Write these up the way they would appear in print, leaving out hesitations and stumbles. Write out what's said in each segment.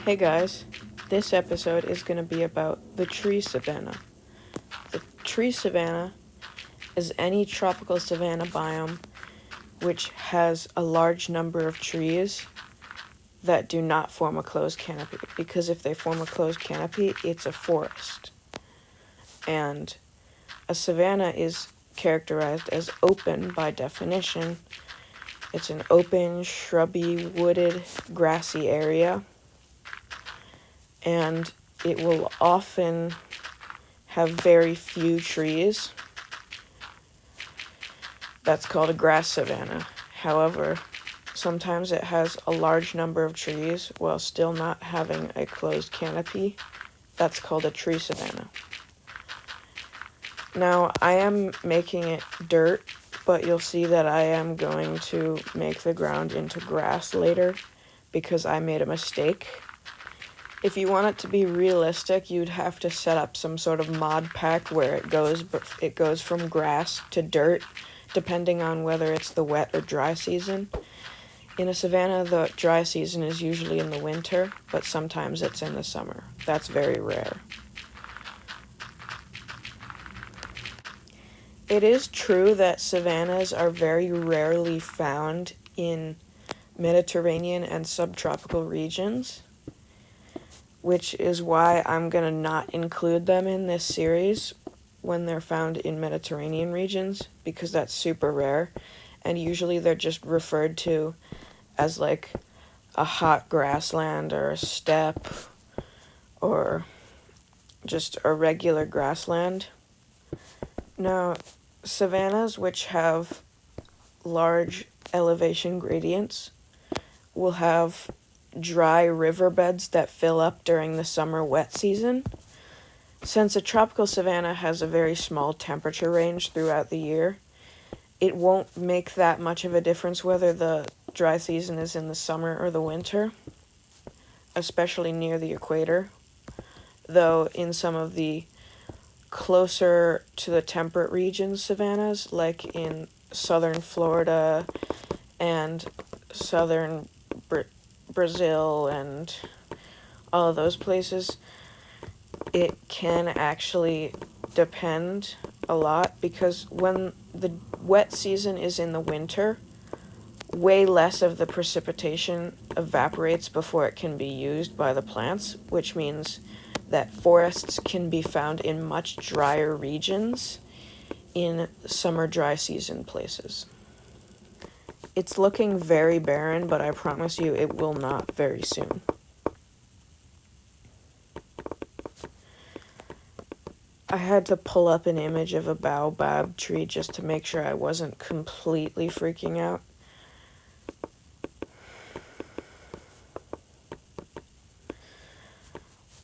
Hey guys, this episode is going to be about the tree savanna. The tree savanna is any tropical savanna biome which has a large number of trees that do not form a closed canopy, because if they form a closed canopy, it's a forest. And a savanna is characterized as open by definition. It's an open, shrubby, wooded, grassy area, and it will often have very few trees. That's called a grass savanna. However, sometimes it has a large number of trees while still not having a closed canopy. That's called a tree savanna. Now, I am making it dirt, but you'll see that I am going to make the ground into grass later because I made a mistake. If you want it to be realistic, you'd have to set up some sort of mod pack where it goes from grass to dirt, depending on whether it's the wet or dry season. In a savanna, the dry season is usually in the winter, but sometimes it's in the summer. That's very rare. It is true that savannas are very rarely found in Mediterranean and subtropical regions, which is why I'm going to not include them in this series when they're found in Mediterranean regions, because that's super rare, and usually they're just referred to as like a hot grassland or a steppe or just a regular grassland. Now, savannas which have large elevation gradients will have dry riverbeds that fill up during the summer wet season. Since a tropical savanna has a very small temperature range throughout the year, it won't make that much of a difference whether the dry season is in the summer or the winter, especially near the equator, though in some of the closer to the temperate regions savannas, like in southern Florida and southern Brazil and all of those places, it can actually depend a lot, because when the wet season is in the winter, way less of the precipitation evaporates before it can be used by the plants, which means that forests can be found in much drier regions in summer dry season places. It's looking very barren, but I promise you it will not very soon. I had to pull up an image of a baobab tree just to make sure I wasn't completely freaking out.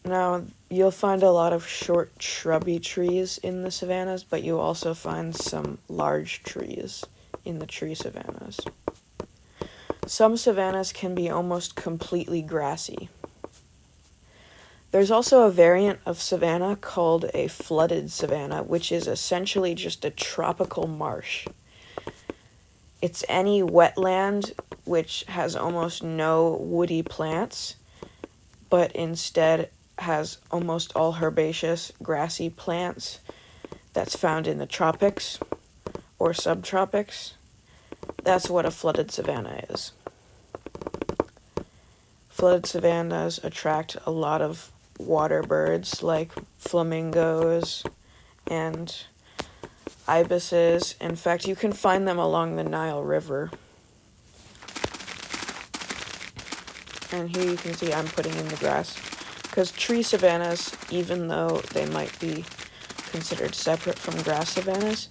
Now, you'll find a lot of short shrubby trees in the savannas, but you also find some large trees in the tree savannas. Some savannas can be almost completely grassy. There's also a variant of savanna called a flooded savanna, which is essentially just a tropical marsh. It's any wetland which has almost no woody plants, but instead has almost all herbaceous, grassy plants that's found in the tropics or subtropics. That's what a flooded savanna is. Flooded savannas attract a lot of water birds like flamingos and ibises. In fact, you can find them along the Nile River. And here you can see I'm putting in the grass, because tree savannas, even though they might be considered separate from grass savannas,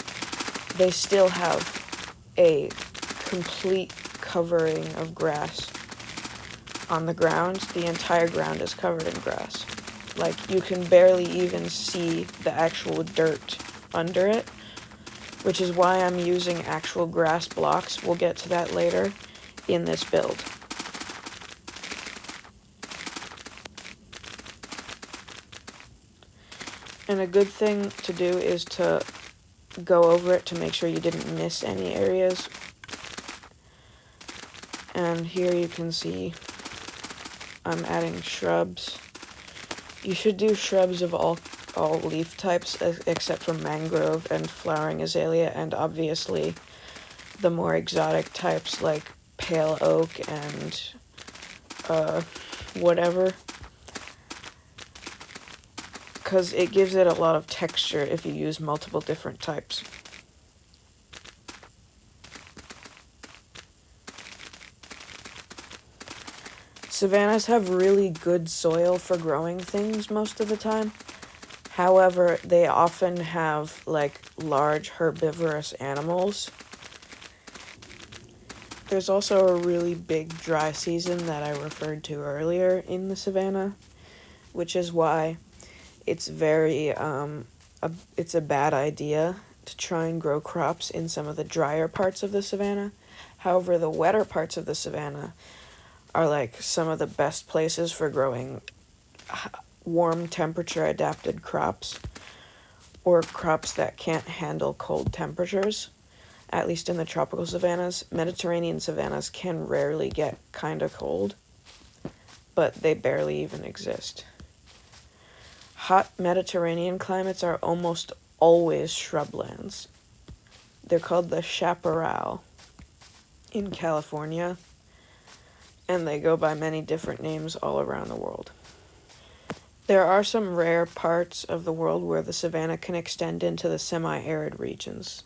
they still have a complete covering of grass on the ground. The entire ground is covered in grass. Like, you can barely even see the actual dirt under it, which is why I'm using actual grass blocks. We'll get to that later in this build. And a good thing to do is to go over it to make sure you didn't miss any areas. And here you can see I'm adding shrubs. You should do shrubs of all leaf types except for mangrove and flowering azalea, and obviously the more exotic types like pale oak and whatever, because it gives it a lot of texture if you use multiple different types. Savannas have really good soil for growing things most of the time. However, they often have like large herbivorous animals. There's also a really big dry season that I referred to earlier in the savanna, which is why it's it's a bad idea to try and grow crops in some of the drier parts of the savanna. However, the wetter parts of the savanna are like some of the best places for growing warm temperature adapted crops, or crops that can't handle cold temperatures. At least in the tropical savannas. Mediterranean savannas can rarely get kind of cold, but they barely even exist. Hot Mediterranean climates are almost always shrublands. They're called the chaparral in California, and they go by many different names all around the world. There are some rare parts of the world where the savanna can extend into the semi-arid regions.